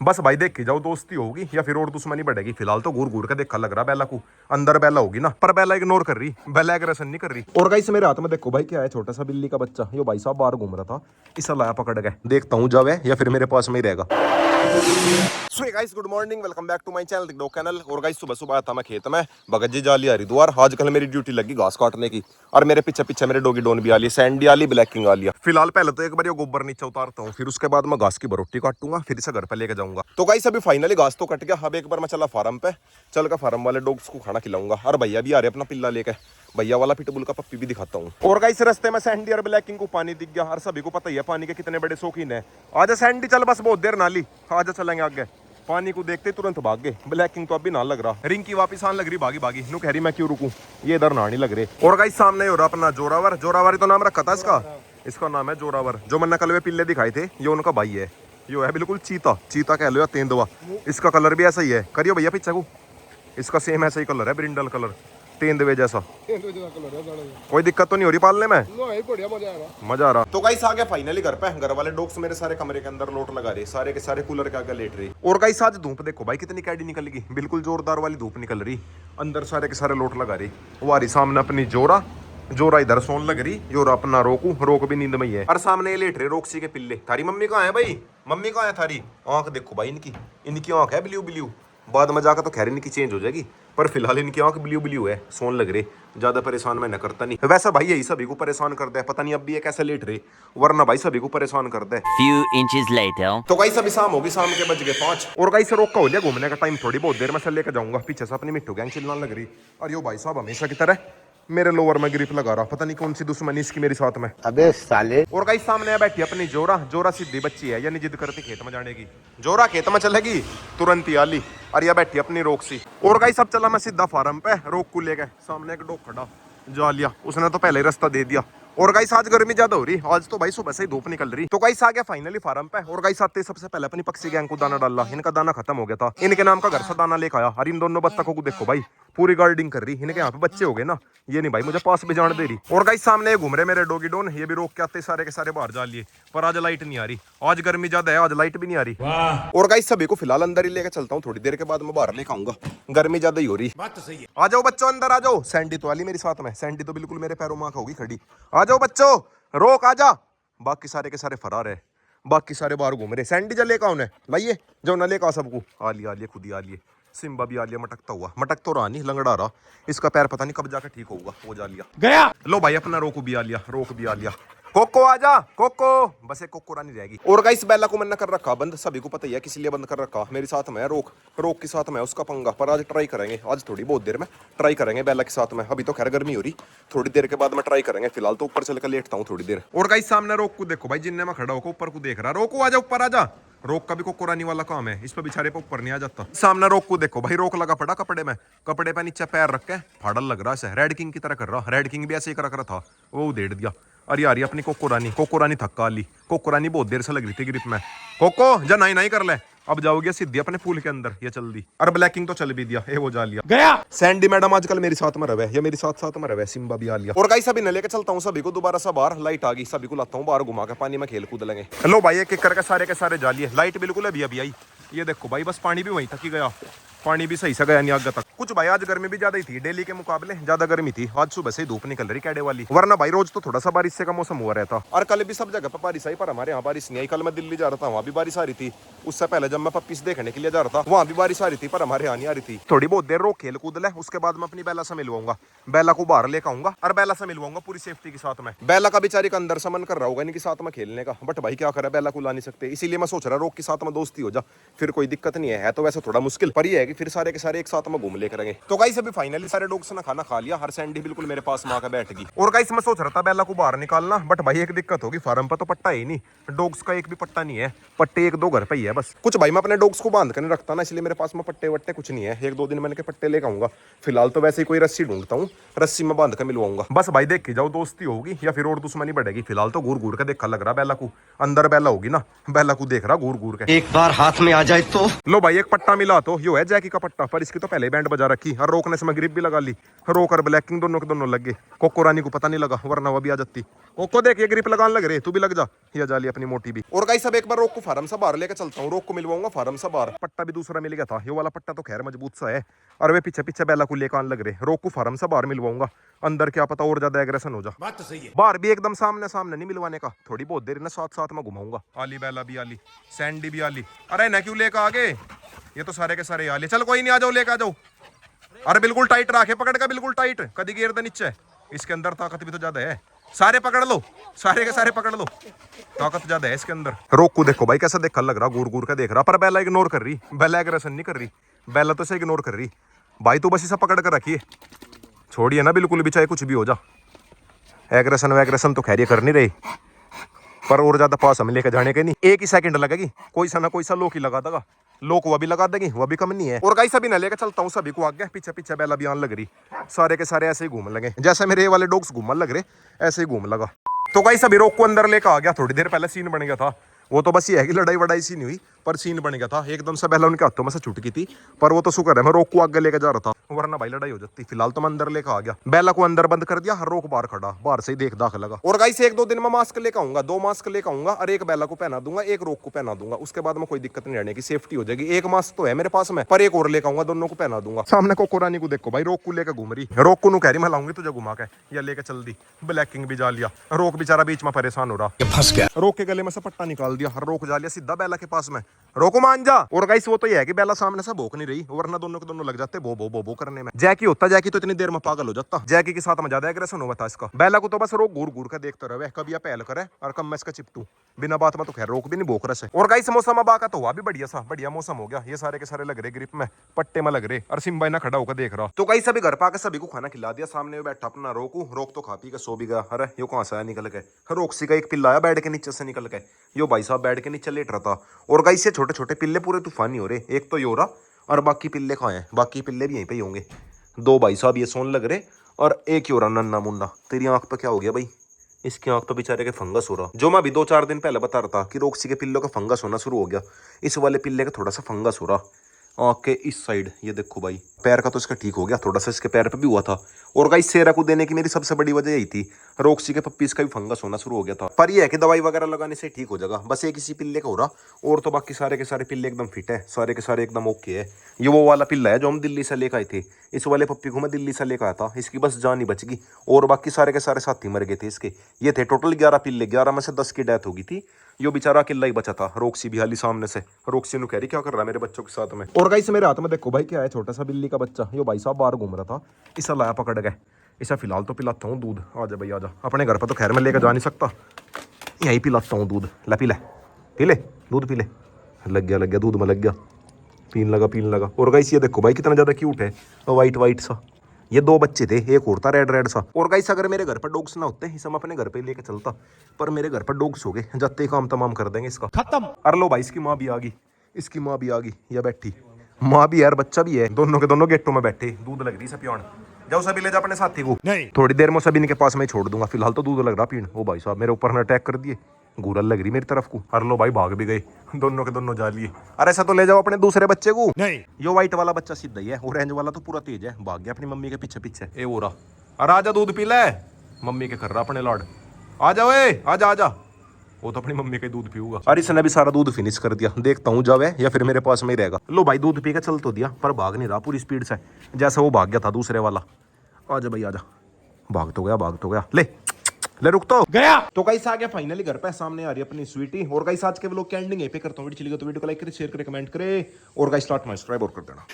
बस भाई देख के जाओ, दोस्ती होगी या फिर और दुश्मनी बढ़ेगी। फिलहाल तो घूर घूर के देखा लग रहा बेला को, अंदर बेला होगी ना, पर बेला इग्नोर कर रही, बेला एग्रेशन नहीं कर रही। और गाइस मेरे हाथ में देखो भाई क्या है, छोटा सा बिल्ली का बच्चा। यो भाई साहब बाहर घूम रहा था, इसे लाया पकड़ के, देखता हूँ जब है या फिर मेरे पास में ही रहेगा। So guys good morning, welcome back to my channel dog kennel. और गाइस सुबह सुबह आता मैं खेत में, भगत जी जाली हरिद्वार। आजकल मेरी ड्यूटी लगी घास काटने की, और मेरे पीछे पीछे मेरे डॉगी डोन भी आ रही, सैंडी आ रही, ब्लैकिंग आ रही। फिलहाल पहले तो एक बार ये गोबर नीचे उतारता हूँ, फिर उसके बाद मैं घास की बरोटी काटूंगा, फिर इसे घर पे लेके जाऊंगा। तो गाइस अभी फाइनली घास तो कट गया। अब एक बार मैं चला फार्म पे, चल कर फार्म वाले डॉग्स को खाना खिलाऊंगा। और भैया भी आ रहे अपना पिल्ला लेके, भैया वाला पिटबुल का पप्पी भी दिखाता हूँ। और गाइस रास्ते में सैंडी और ब्लैकिंग को पानी दिख गया, और सभी को पता ही है पानी के कितने बड़े शौकीन है। आजा सैंडी चल, बस बहुत देर नाली, आजा चलेंगे आगे। पानी को देखते तुरंत भाग गए। ब्लैकिंग तो अभी ना लग रहा, रिंकी वापस आने लग रही भागी भागी, नु कह रही मैं क्यों रुकूं, ये इधर ना नहीं लग रहे। और गाइस सामने हो रहा अपना जोरावर। जोरावर तो नाम रखा था इसका, इसका नाम है जोरावर। जो मैंने कल वे पिल्ले दिखाए थे, ये उनका भाई है। यो है बिल्कुल चीता, चीता कह लो या तेंदुआ। इसका कलर भी ऐसा ही है, करियो भैया पीछे को, इसका सेम ऐसा ही कलर है, ब्रिंडल कलर, तेंदुए जैसा। कोई दिक्कत तो नहीं हो रही पालने में, मजा आ रहा। तो गाइस आ गया फाइनली घर पे। घर वाले डॉग्स मेरे सारे कमरे के अंदर लोट लगा रहे, सारे के सारे कूलर के आगे लेट रहे। और गाइस आज धूप देखो भाई कितनी कैडी निकल गई, बिल्कुल जोरदार वाली धूप निकल रही। अंदर सारे के सारे लोट लगा रही। वो आ रही सामने अपनी जोरा, जोरा इधर सोन लग रही। योरा अपना रोकू, रोक भी नींद में ही है। और सामने ये लेट रहे रोक्सी के पिल्ले। थारी मम्मी कहाँ है भाई, मम्मी कहाँ है थारी? आंख देखो भाई इनकी, इनकी आंख है ब्लू ब्लू। बाद में जाकर तो खैर इनकी चेंज हो जाएगी, पर फिलहाल इनकी आंख ब्लू ब्लू है, सोन लग रहे। ज्यादा परेशान मैं न करता नहीं, वैसा भाई यही सभी को परेशान कर दे। पता नहीं अब भी ये कैसे लेट रहे, वरना भाई सभी को परेशान कर दे। Few inches later. तो गाइस अभी शाम होगी, शाम के बज गए 5। और गाइस रोक का हो लिया घूमने का टाइम, थोड़ी बहुत देर में से लेकर जाऊंगा। पीछे से अपनी मिट्टू गैंग चिल्लाने लग रही। और यो भाई साहब हमेशा की तरह मेरे लोअर में ग्रिप लगा रहा, पता नहीं कौन सी दुश्मनी इसकी मेरे साथ में। अबे साले। और गाइस सामने बैठी अपनी जोरा। जोरा सीधी बच्ची है, यानी जिद करती खेत में जाने की। जोरा खेत में चलेगी तुरंत ही आली, और यह बैठी अपनी रोक सी। और गाइस अब चला मैं सीधा फार्म पे, रोक को लेके। सामने एक डॉग खड़ा, जा लिया उसने तो पहले ही रास्ता दे दिया। और गाइस आज गर्मी ज्यादा हो रही, आज तो भाई सुबह से ही धूप निकल रही। तो गाइस आ गया फाइनली फार्म पे। और गाइस आते सबसे पहले अपनी पक्षी गैंग को दाना डाला, इनका दाना खत्म हो गया था। इनके नाम का घर से दाना लेकर आया। और इन दोनों बत्तखों को देखो भाई, पूरी गार्डिंग कर रही। इनके यहाँ पे बच्चे हो गए ना, ये नहीं भाई मुझे पास भी जाने दे रही। और गाइस सामने घूम रहे मेरे डॉगी डोन, ये भी रोक के आते सारे के सारे बाहर जा लिए। पर आज लाइट नहीं आ रही, आज गर्मी ज्यादा है, आज लाइट भी नहीं आ रही। और गाइस सभी को फिलहाल अंदर ही लेकर चलता हूँ, थोड़ी देर के बाद मैं बाहर लेकर आऊंगा, गर्मी ज्यादा ही हो रही। बात तो सही है। आ जाओ बच्चों अंदर आ जाओ। सैंडी तो वाली मेरे साथ में, सैंडी तो बिल्कुल मेरे पैरों में होगी खड़ी। आ जाओ बच्चों, रोक आजा। बाकी सारे के सारे फरार है, बाकी सारे बाहर घूम रहे। सैंडी जा लेकर उन्हें लाइए, जो ना लेकर सबको। आ लिए खुद ही आ लिए। सिम्बा भी आ लिया, मटकता हुआ, मटक तो रहा नहीं, लंगड़ा रहा। इसका पैर पता नहीं कब जाकर ठीक होगा, वो जा लिया गया। लो भाई अपना रोको भी आ लिया, रोक भी आ लिया। कोको आजा कोको, बस एक कोको रानी रहेगी। और गाइस बेला को मैंने कर रखा बंद, सभी को पता ही है किस लिए बंद कर रखा। मेरे साथ में है रोक, रोक के साथ में उसका पंगा। पर आज ट्राई करेंगे, आज थोड़ी बहुत देर में ट्राई करेंगे बेला के साथ में। अभी तो खैर गर्मी हो रही, थोड़ी देर के बाद में ट्राई करेंगे। फिलहाल तो ऊपर चलकर लेटता हूँ थोड़ी देर। और गाइस सामने रोक को देखो भाई, जिनने में खड़ा होकर ऊपर को देख रहा। रोको आजा, ऊपर आजा। रोक का भी कोको रानी वाला काम है, इस पे बेचारे पे ऊपर नहीं आ जाता। सामने रोक को देखो भाई, रोक लगा पड़ा कपड़े में, कपड़े पे नीचे पैर रख के फाड़ल लग रहा है, रेड किंग की तरह कर रहा। रेड किंग भी ऐसे ही कर रहा था, वो उधेड़ दिया। अरे यार अपनी कोको रानी थक्का ली। कोको रानी बहुत देर से लग रही थी ग्रिप में। कोको जा नहीं कर ले, अब जाओगे सीधी अपने फूल के अंदर, ये चल दी। और ब्लैकिंग तो चल भी दिया, ये वो जा लिया गया। सैंडी मैडम आजकल मेरे साथ में रहे, ये मेरे साथ में रहे। सिम्बा भी आ लिया। और गाइस अभी न लेके चलता हूँ सभी को दोबारा से बाहर, लाइट आ गई, सभी को लाता हूँ बाहर घुमा के, पानी में खेल कूद लेंगे। हेलो भाई एक एक करके सारे के सारे जा लिए। लाइट बिल्कुल अभी अभी आई, ये देखो भाई, बस पानी भी वहीं तक ही गया, पानी भी सही से गया नहीं आगे तक। कुछ भाई आज गर्मी भी ज्यादा ही थी, डेली के मुकाबले ज्यादा गर्मी थी। आज सुबह से ही धूप निकल रही कैडे वाली, वरना भाई रोज तो थोड़ा सा बारिश से का मौसम हुआ रहता। और कल भी सब जगह पर बारिश आई, पर हमारे यहाँ बारिश नहीं आई। कल मैं दिल्ली जा रहा था, वहाँ भी बारिश आ रही थी। उससे पहले जब मैं पप्पी देखने के लिए जा रहा था, वहाँ भी बारिश आ रही थी, पर हमारे यहाँ नहीं आ रही थी। थोड़ी बहुत देर रोक खेल कूद ले, उसके बाद मैं अपनी बेला से मिलवाऊंगा, बेला को बाहर लेकर आऊंगा और बेला से मिलवाऊंगा पूरी सेफ्टी के साथ में। बेला का बेचारी का अंदर से मन कर रहा होगा इनके साथ में खेलने का, बट भाई क्या करे, बेला को ला नहीं सकते। इसीलिए मैं सोच रहा रोक के साथ में दोस्ती हो जा, फिर कोई दिक्कत नहीं है तो वैसे थोड़ा मुश्किल, पर ये है कि फिर सारे के सारे एक साथ में घूम ले करेंगे। तो गाइस अभी फाइनली सारे डॉग्स ने खाना खा लिया, हर सैंडी बिल्कुल मेरे पास में आकर बैठ गई। और गाइस मैं सोच रहा था बेला को बाहर निकालना, बट भाई एक दिक्कत होगी, फार्म पर तो पट्टा ही नहीं, डॉग्स का एक भी पट्टा नहीं है, पट्टे एक दो घर पे ही है बस। कुछ भाई मैं अपने डॉग्स को बांध कर नहीं रखता ना, इसलिए मेरे पास में पट्टे वट्टे कुछ नहीं है। एक दो दिन मैंने के पट्टे लेकर आऊंगा। फिलहाल तो वैसे ही कोई रस्सी ढूंढता हूँ, रस्सी में बांध कर मिलवाऊंगा। बस भाई देख के जाओ, दोस्ती होगी या फिर और दुश्मनी बढ़ेगी। फिलहाल तो घूर घूर के देखा लग रहा बेला को, अंदर बेला होगी ना, बेला को देख रहा घूर घूर के। एक बार हाथ में आ जाए तो। लो भाई एक पट्टा मिला, तो यो है जैकी का पट्टा, पर इसकी तो पहले बैंड बजा बजा रखी और रोकने से मैं ग्रिप भी लगा ली। रोक और ब्लैकिंग दोनों के दोनों लग गए। कोको रानी को पता नहीं लगा, वरना वो भी आ जाती। कोको देख ये ग्रिप लगाने लग रहे, तू भी लग जा। ये जाली अपनी मोटी भी। और गाइस सब एक बार रोक को फार्म से बाहर लेकर चलता हूँ, रोक को मिलवाऊंगा फार्म से बाहर। पट्टा भी दूसरा मिल गया था, ये वाला पट्टा तो खैर मजबूत सा है। और वे पीछे पीछे बेला को लेकर आने लग रहे। रोक को फार्म से बाहर मिलवाऊंगा, अंदर क्या पता और ज्यादा एग्रेशन हो जा। बात तो सही है। बाहर भी एकदम सामने सामने नहीं मिलवाने का, थोड़ी बहुत देर ना साथ साथ में घुमाऊंगा। आली बेला भी आली, सैंडी भी आली। अरे ना क्यों लेकर आगे, ये तो सारे के सारे आली। चल कोई नहीं, आ जाओ लेकर आ जाओ। अरे बिल्कुल टाइट रखे, पकड़ का बिल्कुल टाइट, कदी गिर दे नीचे। इसके अंदर ताकत भी तो ज्यादा है, सारे पकड़ लो, सारे के सारे पकड़ लो, ताकत ज्यादा है इसके अंदर। रोक को देखो भाई कैसा देखा लग रहा, घूर घूर का देख रहा, पर बेला इग्नोर कर रही। बेला एग्रेशन नहीं कर रही, बेला तो से इग्नोर कर रही। भाई तू बस इसे पकड़ कर रखिए, छोड़िए ना बिल्कुल भी, चाहे कुछ भी हो जा। एग्रेशन वैग्रेशन तो खैर ये कर नहीं रही, पर और ज्यादा पास हम लेकर जाने के नहीं। एक ही सेकंड लगेगी, कोई सा ना कोई सा लोक ही लगा देगा। लोक वो भी लगा देगी, वो भी कम नहीं है। और गाइस सभी ना लेकर चलता हूँ, सभी को आगे पीछे पीछे बेला भी आने लग रही। सारे के सारे ऐसे ही घूमने लगे, जैसे मेरे ये वाले डॉग्स घूमने लग रहे ऐसे ही घूम लगा। तो गाइस सभी रोक को अंदर लेकर आ गया। थोड़ी देर पहले सीन बन गया था, वो तो बस ये है कि लड़ाई वड़ाई सी नहीं हुई, पर सीन बन गया था एकदम से। बेला उनके हाथों में से छूट गई थी, पर वो तो शुक्र है मैं रोक को आगे लेकर जा रहा था, वरना भाई लड़ाई हो जाती। फिलहाल तो मैं अंदर लेकर आ गया, बेला को अंदर बंद कर दिया, हर रोक बाहर खड़ा, बाहर से ही देख दाख लगा। और गाइस एक दो दिन में मास्क लेकर आऊंगा, 2 मास्क लेकर आऊंगा, और एक बेला को पहना दूंगा, एक रोक को पहना दूंगा। उसके बाद में कोई दिक्कत नहीं रहने की, सेफ्टी हो जाएगी। एक मास्क तो है मेरे पास में, पर एक और लेकर आऊंगा, दोनों को पहना दूंगा। सामने कोको रानी को देखो भाई, रोक को लेकर घूम रही। रोक को कह रही मैं लाऊंगी तुझे घुमा के, या लेकर चल दी। ब्लैकिंग भी जा लिया, रोक बेचारा बीच में परेशान हो रहा, फंस गया। रोक के गले में से पट्टा निकाल दिया, रोक जा लिया सीधा बेला के पास में। रोको मान जा। और गाइस वो तो ये है कि बेला सामने से भोंक नहीं रही, वरना दोनों के दोनों लग जाते बो बो बो बो करने में। जैकी होता, जैकी तो इतनी देर में पागल हो जाता, जैकी के साथ में ज्यादा एग्रेशन हुआ था इसका। बेला को तो बस रोक घूर घूर के देखता रहे, कभी पहल करे और कम मैं इसका चिपटू, बिना बात में तो खैर रोक भी नहीं भोंक रहा। और गाइस मौसम बाका तो हुआ भी बढ़िया सा, बढ़िया मौसम हो गया। ये सारे के सारे लग रहे ग्रिप में, पट्टे में लग रहे, और सिम्बा ना खड़ा होकर देख रहा। तो गाइस सभी घर पाकर सभी को खाना खिला दिया, सामने बैठा अपना रोकू। रोक तो खा पी के सो भी गया। अरे यो कहां से आया निकल के, रोकसी का एक पिल्ला आया बैठ के नीचे से निकल के, यो भाई साहब बैठ के नीचे लेट रहा था। और गाइस ये छोटे छोटे पिल्ले पूरे तूफानी हो रहे, एक तो यो रहा और बाकी पिल्ले कहाँ हैं, बाकी पिल्ले भी यहीं पे ही होंगे। 2 भाई साहब ये सोन लग रहे, और एक ही हो रहा नन्ना मुन्ना। तेरी आंख पे क्या हो गया भाई, इसकी आंख पे बेचारे के फंगस हो रहा, जो मैं भी 2-4 दिन पहले बता रहा था कि रोक्सी के पिल्लों का फंगस होना शुरू हो गया। इस वाले पिल्ले का थोड़ा सा फंगस हो रहा आंख के इस साइड, ये देखो भाई। पैर का तो इसका ठीक हो गया, थोड़ा सा इसके पैर पे भी हुआ था। और गाइस सेरा को देने की मेरी सबसे बड़ी वजह यही थी, रोक्सी के पप्पीज का भी फंगस होना शुरू हो गया था। पर ये है कि दवाई वगैरह लगाने से ठीक हो जाएगा, बस एक इसी पिल्ले का हो रहा, और तो बाकी सारे के सारे पिल्ले एकदम फिट है, सारे के सारे एकदम ओके है। ये वो वाला पिल्ला है जो हम दिल्ली से लेकर आए थे, इस वाले पप्पी को मैं दिल्ली से लेकर आया था, इसकी बस जान ही बच गई, और बाकी सारे के सारे साथी मर गए थे इसके। ये थे टोटल 11 पिल्ले, 11 में से 10 की डेथ हो गई थी, यो बेचारा अकेला ही बचा था। रोक्सी भी हाली सामने से, रोक्सी नु कह रही क्या कर रहा है मेरे बच्चों के साथ में। और गाइस मेरे हाथ में देखो भाई क्या है, छोटा सा बिल्ली का बच्चा। यो भाई साहब बाहर घूम रहा था, इसे लाया पकड़ गए, इसे फिलहाल तो पिलाता हूँ दूध। आजा भाई आजा, अपने घर पर तो खैर मैं लेकर जा नहीं सकता, यहीं पिलाता हूँ दूध। ला पी ले, पी ले दूध, पी ले। लग गया दूध में लग गया, पीने लगा। और गाइस ये देखो भाई कितना ज्यादा क्यूट है, वाइट वाइट सा। ये 2 बच्चे थे, एक और था रेड रेड सा। और गाइस अगर मेरे घर पर डॉग्स ना होते इसे मैं अपने घर पे लेके चलता, पर मेरे घर पर डॉग्स हो गए, जाते ही काम तमाम कर देंगे इसका, खत्म। अरे लो भाई इसकी माँ भी आ गई, इसकी माँ भी आ गई, ये बैठी माँ भी है और बच्चा भी है, दोनों के दोनों गेटों में बैठे। दूध लग रही है पियान, जाओ सभी ले जा अपने साथी को। नहीं थोड़ी देर में सभी इनके पास में छोड़ दूंगा, फिलहाल तो दूध लग रहा पीण। ओ भाई साहब मेरे ऊपर ने अटैक कर दिए, घूरल लग रही मेरी तरफ को। अरे लो भाई भाग भी गए, दोनों के दोनों जा लिए। अरे ऐसा तो ले जाओ अपने दूसरे बच्चे को। नहीं यो व्हाइट वाला बच्चा सीधा ही है, ऑरेंज वाला तो पूरा तेज है, भाग गया अपनी मम्मी के पीछे पीछे। ए हो रहा, अरे आजा दूध पी ले, मम्मी के कर रहा अपने लाड। आ जाओ आजा आजा, वो तो अपनी मम्मी का दूध पीऊंगा। अरे इसने भी सारा दूध फिनिश कर दिया, देखता हूँ जावे या फिर मेरे पास में ही रहेगा। लो भाई दूध पी के चल तो दिया, पर भाग नहीं रहा पूरी स्पीड से, जैसे वो भाग गया था दूसरे वाला। आजा भाई आजा, भाग तो गया ले रुक तो गया। तो गाइस आ गया फाइनली घर पे, सामने आ रही है अपनी स्वीटी। और गाइस आज के व्लॉग की एंडिंग यहीं पे करता हूँ। वीडियो चली गई तो वीडियो को लाइक करें, शेयर करें, कमेंट करें, और गाइस स्टार्ट में सब्सक्राइब और कर देना।